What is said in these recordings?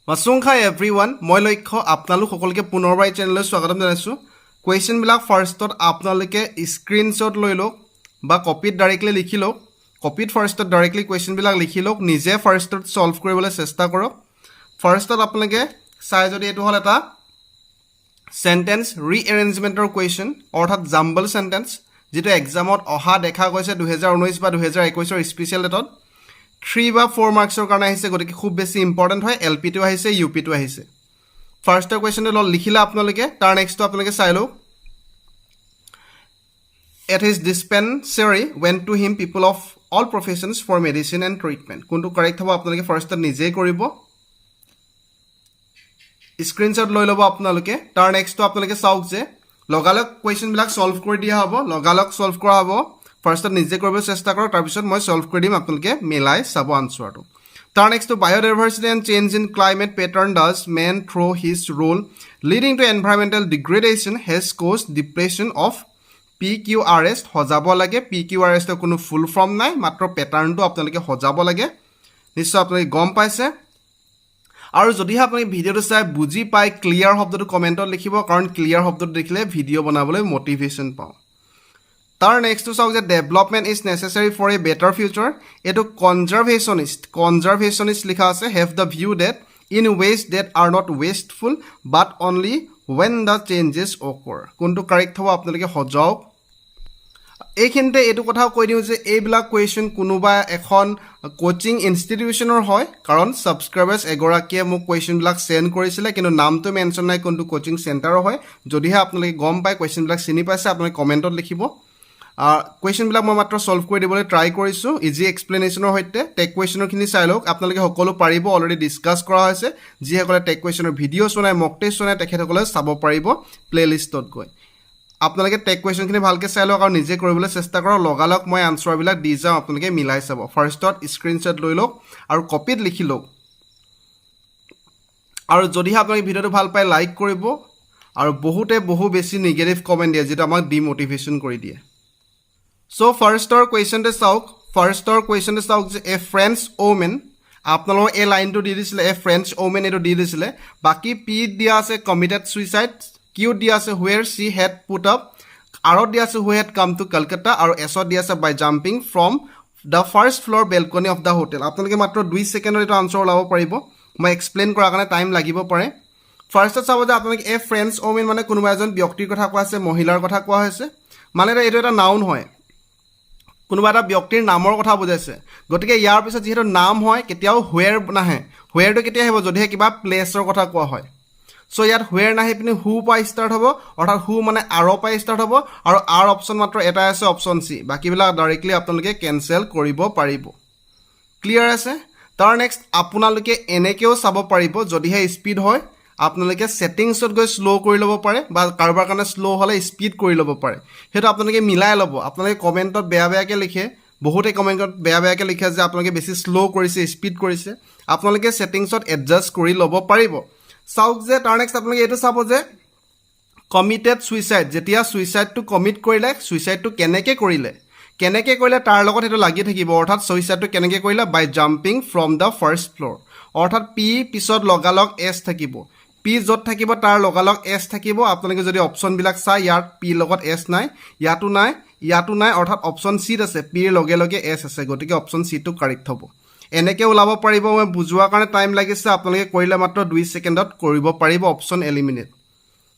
মাছুংখা everyone মই লক্ষ্য আপোনালোক সকলোকে পুনৰবাৰ এই চেনেললৈ স্বাগতম জনাইছোঁ কুৱেশ্যনবিলাক ফাৰ্ষ্টত আপোনালোকে স্ক্ৰীনশ্বট লৈ লওক বা কপিত ডাইৰেক্টলি লিখি লওক কপিত ফাৰ্ষ্টত ডাইৰেক্টলি কুৱেশ্যনবিলাক লিখি লওক নিজে ফাৰ্ষ্টত সলভ কৰিবলৈ চেষ্টা কৰক ফাৰ্ষ্টত আপোনালোকে চাই যদি এইটো হ'ল এটা সেন্টেন্স ৰিএৰেঞ্জমেণ্টৰ কুৱেশ্যন অৰ্থাৎ জাম্বল সেন্টেন্স যেটো এক্সামত অহা দেখা গৈছে 2019 বা 2021 ৰ স্পেশাল ডেটত 3 বা 4 মাৰ্কছৰ কাৰণে আহিছে গতিকে খুব বেছি ইম্পৰ্টেন্ট হয় এলপি টো আহিছে ইউপি টো আহিছে ফাৰ্ষ্টৰ কুৱেশ্যনটো লিখিলা আপোনালোকে তাৰ নেক্সটটো আপোনালোকে চাই লওক At his dispensary went to him people of all professions for medicine and treatment কোনটো কাৰেক্ট হ'ব আপোনালোকে ফাৰ্ষ্টত নিজে কৰিব স্ক্ৰীনশ্বট লৈ ল'ব আপোনালোকে তাৰ নেক্সটটো আপোনালোকে চাওক যে লগালগ কুৱেশ্যনবিলাক সলভ কৰি দিয়া হ'ব লগালগ সলভ কৰা হ'ব ফাৰ্ষ্টত নিজে কৰিব চেষ্টা কৰক তাৰ পিছত মই সলভ কৰি দিম আপোনালোকে মিলাই চাব আনসাৰটো তাৰ নেক্সটটো biodiversity and change in climate pattern does man through his role leading to environmental degradation has caused depression of PQRS হজাব লাগে PQRS টো কোনো ফুল ফৰ্ম নাই মাত্ৰ প্যাটাৰ্নটো আপোনালোকে হজাব লাগে নিশ্চয় আপোনালোকে গম পাইছে আৰু যদি আপুনি ভিডিওটো চাই বুজি পাই ক্লিয়াৰ শব্দটো কমেন্টত লিখিব কাৰণ ক্লিয়াৰ শব্দটো দেখিলে ভিডিও বনাবলৈ মোটিভেশন পাওঁ তাৰ নেক্সটটো চাওক যে development is necessary for a better future এটো কনজাৰভেশনিষ্ট লিখা আছে have the view that in ways that are not wasteful but only when the changes occur কোনটো কাৰেক্ট হ'ব আপোনালোকে হজাওক এইখিনতে এটো কথা কৈ দিও যে এইবিলাক কুৱেশ্যন কোনোবা এখন কোচিং ইনষ্টিটিউচনৰ হয় কাৰণ সাবস্ক্ৰাইবাৰ্স এগৰাকীয়ে মোক কুৱেশ্যনবিলাক সেন্ড কৰিছিল কিন্তু নামটো মেনশন নাই কোনটো কোচিং সেন্টাৰৰ হয় যদিহে আপোনালোকে গম পায় কুৱেশ্যনবিলাক চিনি পাইছে আপোনালোকে কমেন্টত লিখিব কুৱেশ্যনবিলাক মই মাত্ৰ সলভ কৰি দিবলৈ ট্ৰাই কৰিছো ইজি এক্সপ্লেনেশ্যনৰ হৈতে টেক কুৱেশ্যনৰখিনি চাই লওক আপোনালোকে সকলো পাৰিব অলৰেডি ডিসকাস কৰা হৈছে যিসকলে টেক কুৱেশ্যনৰ ভিডিও শুনাই মক টেষ্ট শুনাই তেখেতসকলে চাব পাৰিব প্লেলিষ্টত গৈ আপোনালোকে টেক কুৱেশ্যনখিনি ভালকৈ চাই লওক আৰু নিজে কৰিবলৈ চেষ্টা কৰক লগালগ মই আনসাৰবিলাক দি যাম আপোনালোকে মিলাই চাব ফাৰ্ষ্টত স্ক্ৰীনশ্বট লৈ লওক আৰু কপিত লিখি লওক আৰু যদিহে আপোনালোকে ভিডিওটো ভাল পায় লাইক কৰিব আৰু বহু বেছি নেগেটিভ কমেন্ট দিয়ে যেটো আমাক ডিমোটিভেশন কৰি দিয়ে So ফাৰ্ষ্টৰ কুৱেশ্যনটো চাওক যে এ ফ্ৰেঞ্চ ওমেন আপোনালোকৰ এই লাইনটো দি দিছিলে এ ফ্ৰেঞ্চ ওমেন এটো দি দিছিলে বাকি পি দিয়া আছে কমিটেড সুইসাইড কিউ দিয়া আছে where she had put up আৰত দিয়া আছে who had come to Calcutta আৰু এছ দিয়া আছে by jumping from the first floor balcony of the hotel আপোনালোকে মাত্ৰ 2 সেকেন্ডৰ এটা আনসাৰ ওলাব পাৰিব মই এক্সপ্লেইন কৰাৰ কাৰণে টাইম লাগিব পাৰে ফাৰ্ষ্টত চাব যে আপোনালোকে এ ফ্ৰেঞ্চ ওমেন মানে কোনোবা এজন ব্যক্তিৰ কথা কোৱা আছে মহিলাৰ কথা কোৱা হৈছে মানে এইটো এটা নাউন হয় কোনোবা এটা ব্যক্তিৰ নামৰ কথা বুজাইছে গতিকে ইয়াৰ পিছত যেহেতু নাম হয় কেতিয়াও where নাহে where টো কেতিয়া আহিব যদিহে কিবা প্লেছৰ কথা কোৱা হয় সো ইয়াত where নাহি পিনি who পাই ষ্টাৰ্ট হ'ব অৰ্থাৎ who মানে r পাই ষ্টাৰ্ট হ'ব আৰু r অপচন মাত্ৰ এটা আছে অপচন সি বাকিবিলাক ডাইৰেক্টলি আপোনালোকে কেনসেল কৰিব পাৰিব ক্লিয়াৰ আছে তাৰ নেক্সট আপোনালোকে এনেকেও চাব পাৰিব যদিহে স্পিড হয় আপোনালোকে সেটিংছত গৈ স্লো কৰি ল'ব পাৰে বা কাৰোবাৰ কাৰণে স্লো হলে স্পিড কৰি ল'ব পাৰে হেতু আপোনালোকে মিলাই ল'ব আপোনালোকে কমেন্টত বেয়াকে লিখে বহুতে কমেন্টত বেয়াকে লিখে যে আপোনালোকে বেছি স্লো কৰিছে স্পিড কৰিছে আপোনালোকে সেটিংছত এডজাস্ট কৰি ল'ব পাৰিব চাওক যে তাৰ নেক্সট আপোনালোকে এটো চাব যে কমিটেড সুইসাইড যেতিয়া সুইসাইডটো কমিট কৰিলে সুইসাইডটো কেনেকে কৰিলে তাৰ লগত এটো লাগি থাকিব অৰ্থাৎ সুইসাইডটো কেনেকে কৰিলে by jumping from the first floor অৰ্থাৎ পি পিছত লগালগ এস থাকিব পি যত থাকিব তাৰ লগালগ এস থাকিব আপোনালোকে যদি অপচন বিলাক চাই ইয়াত পি লগত এস নাই ইয়াতো নাই অৰ্থাৎ অপচন সি আছে পি ৰ লগে এস আছে গতিকে অপচন সি টো কাৰেক্ট হ'ব এনেকে ওলাব পাৰিব মই বুজোৱাৰ কাৰণে টাইম লাগিছে আপোনালোকে কৰিলে মাত্ৰ 2 সেকেন্ডত কৰিব পাৰিব অপচন এলিমিনেট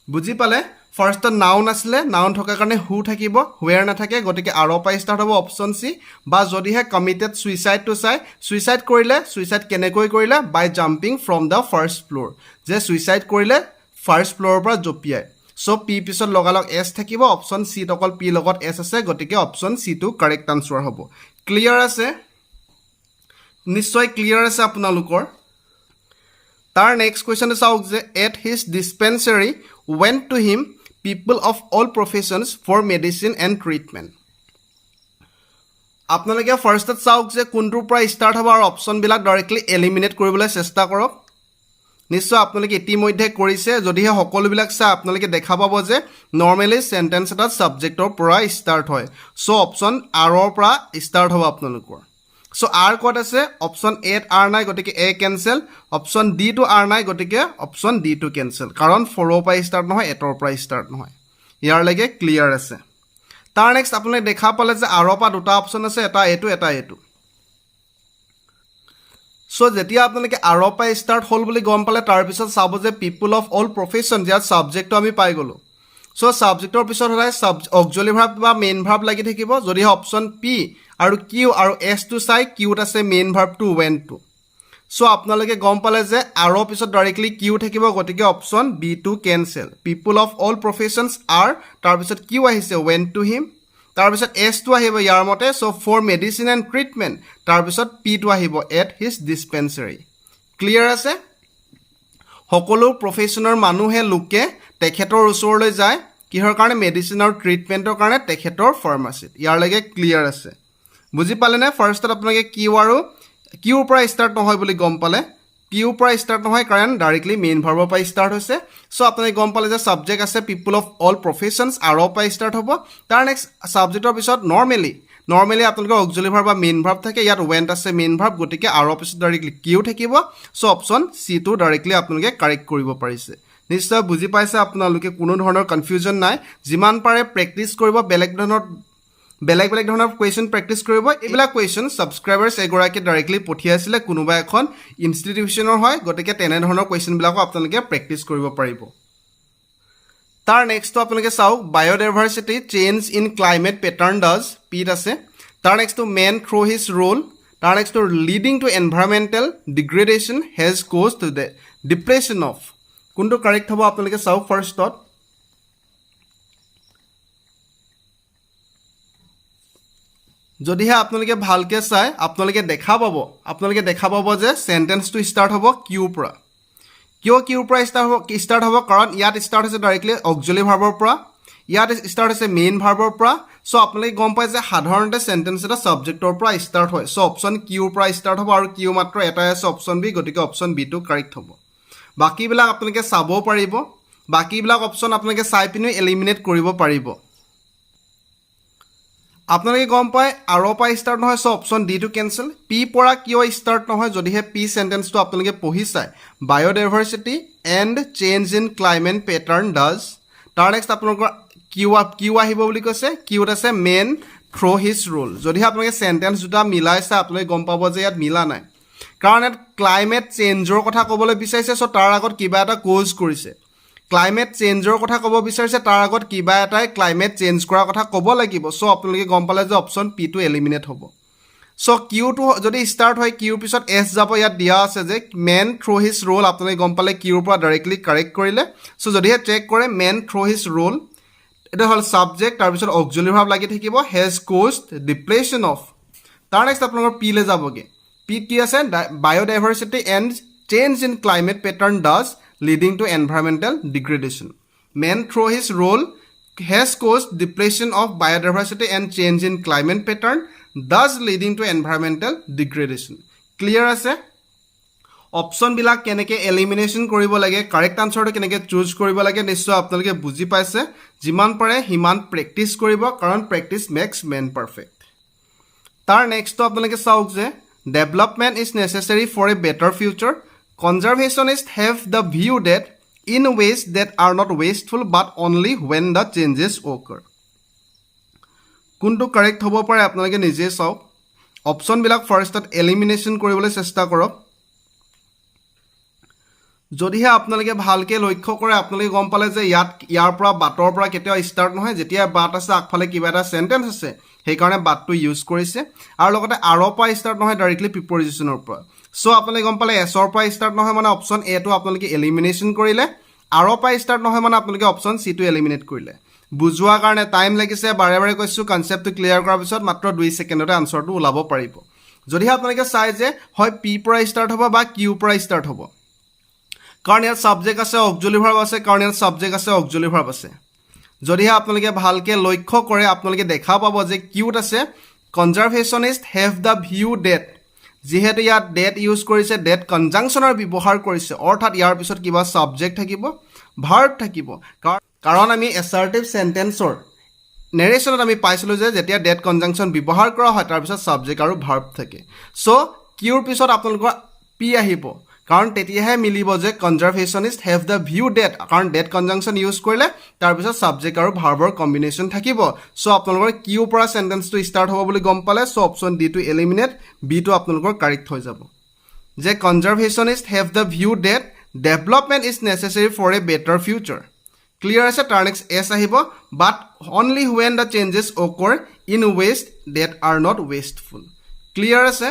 বুজি পালে ফাৰ্ষ্টত নাউন আছিলে নাউন থকা কাৰণে হু থাকিব where নাথাকে গতিকে r পাই ষ্টাৰ্ট হ'ব অপচন সি বা যদিহে কমিটেড সুইসাইড টু চাই সুইসাইড কৰিলে সুইসাইড কেনেকৈ কৰিলে by jumping from the first floor যে সুইসাইড কৰিলে ফাৰ্স্ট ফ্লোৰৰ পৰা জপিয়াই সো পি পিছত লগালগ এস থাকিব অপচন সি অকল পি লগত এস আছে গতিকে অপচন সি টো কাৰেক্ট আনসাৰ হ'ব ক্লিয়াৰ আছে নিশ্চয় ক্লিয়াৰ আছে আপোনালোকৰ তাৰ নেক্সট কুৱেশ্যনটো চাওক যে at his dispensary went to him people of all professions for medicine and treatment আপোনালোকে ফাৰ্ষ্টত চাওক যে কোনটোৰ পৰা ষ্টাৰ্ট হ'ব আৰু অপচন বিলাক ডাইৰেক্টলি এলিমিনেট কৰিবলৈ চেষ্টা কৰক নিশ্চয় আপোনালোকে ইতিমধ্যে কৰিছে যদিহে সকলোবিলাক চাই আপোনালোকে দেখা পাব যে নৰমালি সেন্টেন্স এটা সাবজেক্টৰ পৰা ষ্টাৰ্ট হয় সো অপচন r ৰ পৰা ষ্টাৰ্ট হ'ব আপোনালোকৰ সো আৰ ক'ত আছে অপশ্যন এত আৰ নাই গতিকে এ কেনচেল অপশ্যন ডি টো আৰ নাই গতিকে অপশ্যন ডি টো কেনচেল কাৰণ 4 ৰ পৰা ষ্টাৰ্ট নহয় 8 ৰ পৰা ষ্টাৰ্ট নহয় ইয়াৰলৈকে ক্লিয়াৰ আছে তাৰ নেক্সট আপুনি দেখা পালে যে আৰ পৰা দুটা অপশ্যন আছে এটা এটো সো যেতিয়া আপোনালোকে আৰ পৰা ষ্টাৰ্ট হ'ল বুলি গম পালে তাৰপিছত চাব যে পিপল অফ অল প্ৰফেশ্যন ইয়াত ছাবজেক্টটো আমি পাই গ'লোঁ সো ছাবজেক্টৰ পিছত সদায় অক্সিলাৰি ভাৰ্ব বা মেইন ভাৰ্ব লাগি থাকিব যদিহে অপশ্যন পি আৰু কিউ আৰু এছটো চাই কিউত আছে মেইন ভাৰ্বটো ৱেনটো সো আপোনালোকে গম পালে যে আৰ পিছত ডাইৰেক্টলি কিউ থাকিব গতিকে অপশ্যন বি টো cancel people of all professions R তাৰপিছত কিউ আহিছে ৱেন টু হিম তাৰপিছত এছটো আহিব ইয়াৰ মতে so for medicine and treatment তাৰপিছত পিটো আহিব এট হিজ ডিছপেঞ্চাৰী ক্লিয়াৰ আছে সকলো প্ৰফেশ্যনৰ মানুহে লোকে তেখেতৰ ওচৰলৈ যায় কিহৰ কাৰণে মেডিচিন আৰু ট্ৰিটমেণ্টৰ কাৰণে তেখেতৰ ফাৰ্মাচীত ইয়াৰলৈকে ক্লিয়াৰ আছে বুজি পালে নে ফাৰ্ষ্টত আপোনালোকে কিউ আৰু কিউৰ পৰা ষ্টাৰ্ট নহয় বুলি গম পালে কিউৰ পৰা ষ্টাৰ্ট নহয় কাৰণ ডাইৰেক্টলি মেইন ভাৰ্বৰ পৰা ষ্টাৰ্ট হৈছে সো আপোনালোকে গম পালে যে ছাবজেক্ট আছে পিপল অফ অল প্ৰফেশ্যনছ আৰৰ পৰা ষ্টাৰ্ট হ'ব তাৰ নেক্সট ছাবজেক্টৰ পিছত নৰ্মেলি আপোনালোকৰ অক্সিলাৰি ভাৰ্ব বা মেইন ভাৰ্ব থাকে ইয়াত ৱেন্ট আছে মেইন ভাৰ্ব গতিকে আৰৰ পিছত ডাইৰেক্টলি কিউ থাকিব সো অপশ্যন চি টো ডাইৰেক্টলি আপোনালোকে কাৰেক্ট কৰিব পাৰিছে নিশ্চয় বুজি পাইছে আপোনালোকে কোনো ধৰণৰ কনফিউজন নাই যিমান পাৰে প্ৰেক্টিছ কৰিব বেলেগ ধৰণৰ কুৱেশ্যন প্ৰেক্টিছ কৰিব এইবিলাক কুৱেশ্যন ছাবস্ক্ৰাইবাৰ্ছ এগৰাকী ডাইৰেক্টলি পঠিয়াইছিলে কোনোবা এখন ইনষ্টিটিউশ্যনৰ হয় গতিকে তেনেধৰণৰ কুৱেশ্যনবিলাকো আপোনালোকে প্ৰেক্টিছ কৰিব পাৰিব তাৰ নেক্সটটো আপোনালোকে চাওক biodiversity change in climate pattern does পিত আছে তাৰ নেক্সটটো মেন থ্ৰু হিজ ৰোল তাৰ নেক্সটটো leading to environmental degradation has cause to the depression of কোনটো কাৰেক্ট হ'ব আপোনালোকে চাওক ফাৰ্ষ্টত যদিহে আপোনালোকে ভালকৈ চাই আপোনালোকে দেখা পাব যে চেণ্টেন্সটো ষ্টাৰ্ট হ'ব কিউৰ পৰা কিউৰ পৰা ষ্টাৰ্ট হ'ব কাৰণ ইয়াত ষ্টাৰ্ট হৈছে ডাইৰেক্টলি অক্সিলাৰি ভাৰ্বৰ পৰা ইয়াত ষ্টাৰ্ট হৈছে মেইন ভাৰ্বৰ পৰা সো আপোনালোকে গম পায় যে সাধাৰণতে চেণ্টেন্স এটা ছাবজেক্টৰ পৰা ষ্টাৰ্ট হয় সো অপশ্যন কিউৰ পৰা ষ্টাৰ্ট হ'ব আৰু কিউ মাত্ৰ এটাই আছে অপশ্যন বি গতিকে অপশ্যন বি টো কাৰেক্ট হ'ব বাকীবিলাক আপোনালোকে চাবও পাৰিব বাকীবিলাক অপশ্যন আপোনালোকে চাই পিনি এলিমিনেট কৰিব পাৰিব আপোনালোকে গম পায় আৰৰ পৰা ষ্টাৰ্ট নহয় সো অপশ্যন ডি টো কেনচেল পি পৰা কিয় ষ্টাৰ্ট নহয় যদিহে পি চেণ্টেন্সটো আপোনালোকে পঢ়ি চায় biodiversity and change in climate pattern does তাৰ নেক্সট আপোনালোকৰ কিউ আহিব বুলি কৈছে কিউত আছে মেন থ্ৰু হিজ ৰোল যদিহে আপোনালোকে চেণ্টেন্স দুটা মিলাই চায় আপোনালোকে গম পাব যে ইয়াত মিলা নাই কাৰণ ইয়াত ক্লাইমেট চেঞ্জৰ কথা ক'বলৈ বিচাৰিছে সো তাৰ আগত কিবা এটা কজ কৰিছে ক্লাইমেট চেঞ্জৰ কথা ক'ব বিচাৰিছে তাৰ আগত কিবা এটাই ক্লাইমেট চেঞ্জ কৰাৰ কথা ক'ব লাগিব সো আপোনালোকে গম পালে যে অপশ্যন পি টো এলিমিনেট হ'ব সো কিউটো যদি ষ্টাৰ্ট হয় কিউৰ পিছত এছ যাব ইয়াত দিয়া আছে যে মেন থ্ৰু হিজ ৰোল আপোনালোকে গম পালে কিউৰ পৰা ডাইৰেক্টলি কাৰেক্ট কৰিলে সো যদিহে চেক কৰে মেন থ্ৰু হিজ ৰোল এটা হ'ল ছাবজেক্ট তাৰপিছত অক্সিলাৰি ভাৰ্ব লাগি থাকিব হেজ কজড ডিপ্ৰেশ্যন অফ তাৰ নেক্সট আপোনালোকৰ পিলৈ যাবগৈ পিত কি আছে biodiversity and change in climate pattern does leading to environmental degradation. Man through his role has caused depletion of biodiversity and change in climate pattern, thus leading to environmental degradation. Clear আছে option বিলাক কেনেকৈ elimination কৰিব লাগে correct আনসাৰটো কেনেকৈ choose কৰিব লাগে নিশ্চয় আপোনালোকে বুজি পাইছে যিমান পাৰে সিমান প্ৰেক্টিছ কৰিব কাৰণ প্ৰেক্টিছ মেক্স মেন পাৰফেক্ট তাৰ নেক্সটটো আপোনালোকে চাওক যে development is necessary for a better future Conservationists have the view that in ways that are not wasteful but only when the changes occur. কোনটো কাৰেক্ট হ'ব পাৰে আপোনালোকে নিজে চাওক অপশ্যনবিলাক ফাৰ্ষ্টত এলিমিনেশ্যন কৰিবলৈ চেষ্টা কৰক যদিহে আপোনালোকে ভালকৈ লক্ষ্য কৰে আপোনালোকে গম পালে যে ইয়াৰ পৰা বাটৰ পৰা কেতিয়াও ষ্টাৰ্ট নহয় যেতিয়া বাট আছে আগফালে কিবা এটা চেণ্টেন্স আছে সেইকাৰণে বাটটো ইউজ কৰিছে আৰু লগতে আৰৰ পৰা ষ্টাৰ্ট নহয় ডাইৰেক্টলি প্ৰিপজিশ্যনৰ পৰা সো আপোনালোকে গম পালে এছৰ পৰা ষ্টাৰ্ট নহয় মানে অপশ্যন এ টো আপোনালোকে এলিমিনেশ্যন কৰিলে আৰৰ পৰা ষ্টাৰ্ট নহয় মানে আপোনালোকে অপশ্যন চি টো এলিমিনেট কৰিলে বুজোৱাৰ কাৰণে টাইম লাগিছে বাৰে বাৰে কৈছোঁ কনচেপ্টটো ক্লিয়াৰ কৰাৰ পিছত মাত্ৰ 2 ছেকেণ্ডতে আনচাৰটো ওলাব পাৰিব যদিহে আপোনালোকে চাই যে হয় পি পৰা ষ্টাৰ্ট হ'ব বা কিউ পৰা ষ্টাৰ্ট হ'ব কাৰণ ইয়াত ছাবজেক্ট আছে অক্সিলাৰি ভাৰ্ব আছে কাৰণ ইয়াত ছাবজেক্ট আছে অক্সিলাৰি ভাৰ্ব আছে যদিহে আপোনালোকে ভালকৈ লক্ষ্য কৰে আপোনালোকে দেখা পাব যে কিউত আছে কনজাৰভেশ্যনিষ্ট হেভ দ্য ভিউ ডেট যিহেতু ইয়াত ডেট ইউজ কৰিছে ডেট কনজাংশ্যনৰ ব্যৱহাৰ কৰিছে অৰ্থাৎ ইয়াৰ পিছত কিবা ছাবজেক্ট থাকিব ভাৰ্ব থাকিব কাৰণ আমি এছাৰ্টিভ চেণ্টেন্সৰ নেৰেশ্যনত আমি পাইছিলোঁ যে যেতিয়া ডেট কনজাংশ্যন ব্যৱহাৰ কৰা হয় তাৰপিছত ছাবজেক্ট আৰু ভাৰ্ব থাকে চ' কিউৰ পিছত আপোনালোকৰ পি আহিব কাৰণ তেতিয়াহে মিলিব যে conservationist have the view date কাৰণ ডেট কনজাংশ্যন ইউজ কৰিলে তাৰপিছত ছাবজেক্ট আৰু ভাৰ্বৰ কম্বিনেশ্যন থাকিব চ' আপোনালোকৰ কিউৰ পৰা চেণ্টেন্সটো ষ্টাৰ্ট হ'ব বুলি গম পালে চ' অপশ্যন ডিটো এলিমিনেট বিটো আপোনালোকৰ কাৰেক্ট হৈ যাব যে conservationist have the view that development is necessary for a better future clear আছে তাৰ নেক্সট এছ আহিব but only when the changes occur in waste that are not wasteful clear আছে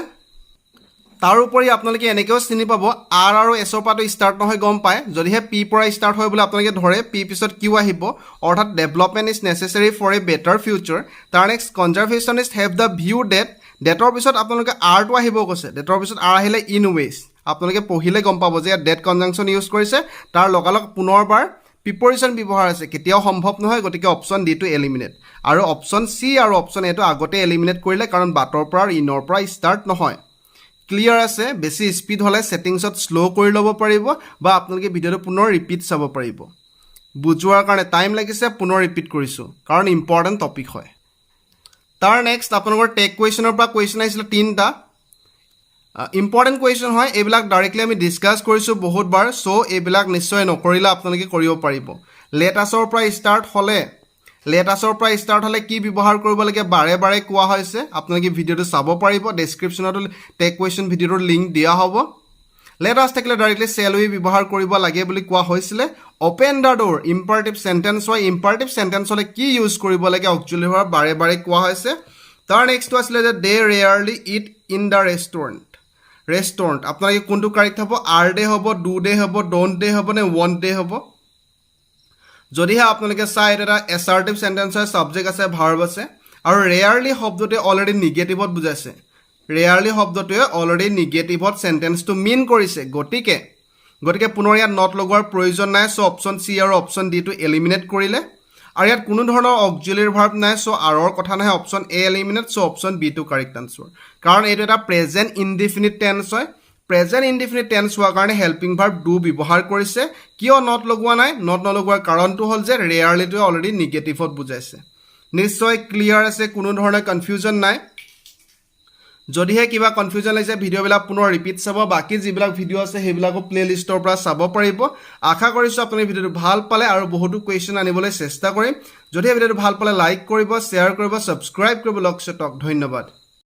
তাৰ উপৰি আপোনালোকে এনেকৈও চিনি পাব আৰ আৰু এছৰ পৰাটো ষ্টাৰ্ট নহয় গম পায় যদিহে পি পৰা ষ্টাৰ্ট হয় বুলি আপোনালোকে ধৰে পি পিছত কিউ আহিব অৰ্থাৎ development is necessary for a better future তাৰ next conservationist have the view that ডেটৰ পিছত আপোনালোকে আৰটো আহিব কৈছে ডেটৰ পিছত আৰ আহিলে ইন ৱেষ্ট আপোনালোকে পঢ়িলে গম পাব যে ইয়াত ডেট কনজাংশ্যন ইউজ কৰিছে তাৰ লগালগ পুনৰবাৰ প্ৰিপ'জিশ্যন ব্যৱহাৰ আছে কেতিয়াও সম্ভৱ নহয় গতিকে অপশ্যন ডিটো এলিমিনেট আৰু অপশ্যন চি আৰু অপশ্যন এটো আগতে এলিমিনেট কৰিলে কাৰণ বাটৰ পৰা আৰু ইনৰ পৰা ষ্টাৰ্ট নহয় ক্লিয়াৰ আছে বেছি স্পীড হ'লে ছেটিংছত শ্ল' কৰি ল'ব পাৰিব বা আপোনালোকে ভিডিঅ'টো পুনৰ ৰিপিট চাব পাৰিব বুজোৱাৰ কাৰণে টাইম লাগিছে পুনৰ ৰিপিট কৰিছোঁ কাৰণ ইম্পৰ্টেণ্ট টপিক হয় তাৰ নেক্সট আপোনালোকৰ টেক কুৱেশ্যনৰ পৰা কুৱেশ্যন আহিছিলে 3টা ইম্পৰ্টেণ্ট কুৱেশ্যন হয় এইবিলাক ডাইৰেক্টলি আমি ডিছকাছ কৰিছোঁ বহুতবাৰ চ' এইবিলাক নিশ্চয় নকৰিলে আপোনালোকে কৰিব পাৰিব লেটাছৰ পৰা ষ্টাৰ্ট হ'লে কি ব্যৱহাৰ কৰিব লাগে বাৰে বাৰে কোৱা হৈছে আপোনালোকে ভিডিঅ'টো চাব পাৰিব ডেছক্ৰিপশ্যনতো টেক কুৱেশ্যন ভিডিঅ'টোৰ লিংক দিয়া হ'ব লেটাছ থাকিলে ডাইৰেক্টলি চেল উই ব্যৱহাৰ কৰিব লাগে বুলি কোৱা হৈছিলে open the door imperative sentence হয় ইম্পাৰেটিভ চেণ্টেন্স হ'লে কি ইউজ কৰিব লাগে অক্সুৱেলি হোৱাৰ বাৰে বাৰে কোৱা হৈছে তাৰ নেক্সটটো আছিলে যে they rarely eat in the restaurant আপোনালোকে কোনটো কাৰেক্ট হ'ব আৰ ডে হ'ব ডু ডে হ'ব ডণ্ট ডে হ'ব নে ৱণ্ট ডে হ'ব যদিহে আপোনালোকে চাই এটা এছাৰ্টিভ চেণ্টেন্স হয় ছাবজেক্ট আছে ভাৰ্ব আছে আৰু ৰেয়াৰলি শব্দটোৱে অলৰেডি নিগেটিভত বুজাইছে ৰেয়াৰলি শব্দটোৱে অলৰেডি নিগেটিভত চেণ্টেন্সটো মিন কৰিছে গতিকে পুনৰ ইয়াত নট লগোৱাৰ প্ৰয়োজন নাই চ' অপশ্যন চি আৰু অপশ্যন ডিটো এলিমিনেট কৰিলে আৰু ইয়াত কোনো ধৰণৰ অক্সিলাৰী ভাৰ্ব নাই চ' আৰৰ কথা নহয় option A eliminate so' option বিটো কাৰেক্ট আনচাৰ কাৰণ এইটো এটা প্ৰেজেণ্ট ইনডিফিনিট টেন্স হয় প্ৰেজেণ্ট ইনডিফিনিট টেন্স হোৱাৰ কাৰণে হেল্পিং ভাৰ্ব ডু ব্যৱহাৰ কৰিছে কিয় নট লগোৱা নাই নট নলগোৱাৰ কাৰণটো হ'ল যে ৰেয়াৰলিটোৱে অলৰেডি নিগেটিভত বুজাইছে নিশ্চয় ক্লিয়াৰ আছে কোনো ধৰণৰ কনফিউজন নাই যদিহে কিবা কনফিউজন লাগিছে ভিডিঅ'বিলাক পুনৰ ৰিপিট চাব বাকী যিবিলাক ভিডিঅ' আছে সেইবিলাকো প্লেলিষ্টৰ পৰা চাব পাৰিব আশা কৰিছোঁ আপুনি ভিডিঅ'টো ভাল পালে আৰু বহুতো কুৱেশ্যন আনিবলৈ চেষ্টা কৰিম যদিহে ভিডিঅ'টো ভাল পালে লাইক কৰিব শ্বেয়াৰ কৰিব ছাবস্ক্ৰাইব কৰিব লক্ষ্য টক ধন্যবাদ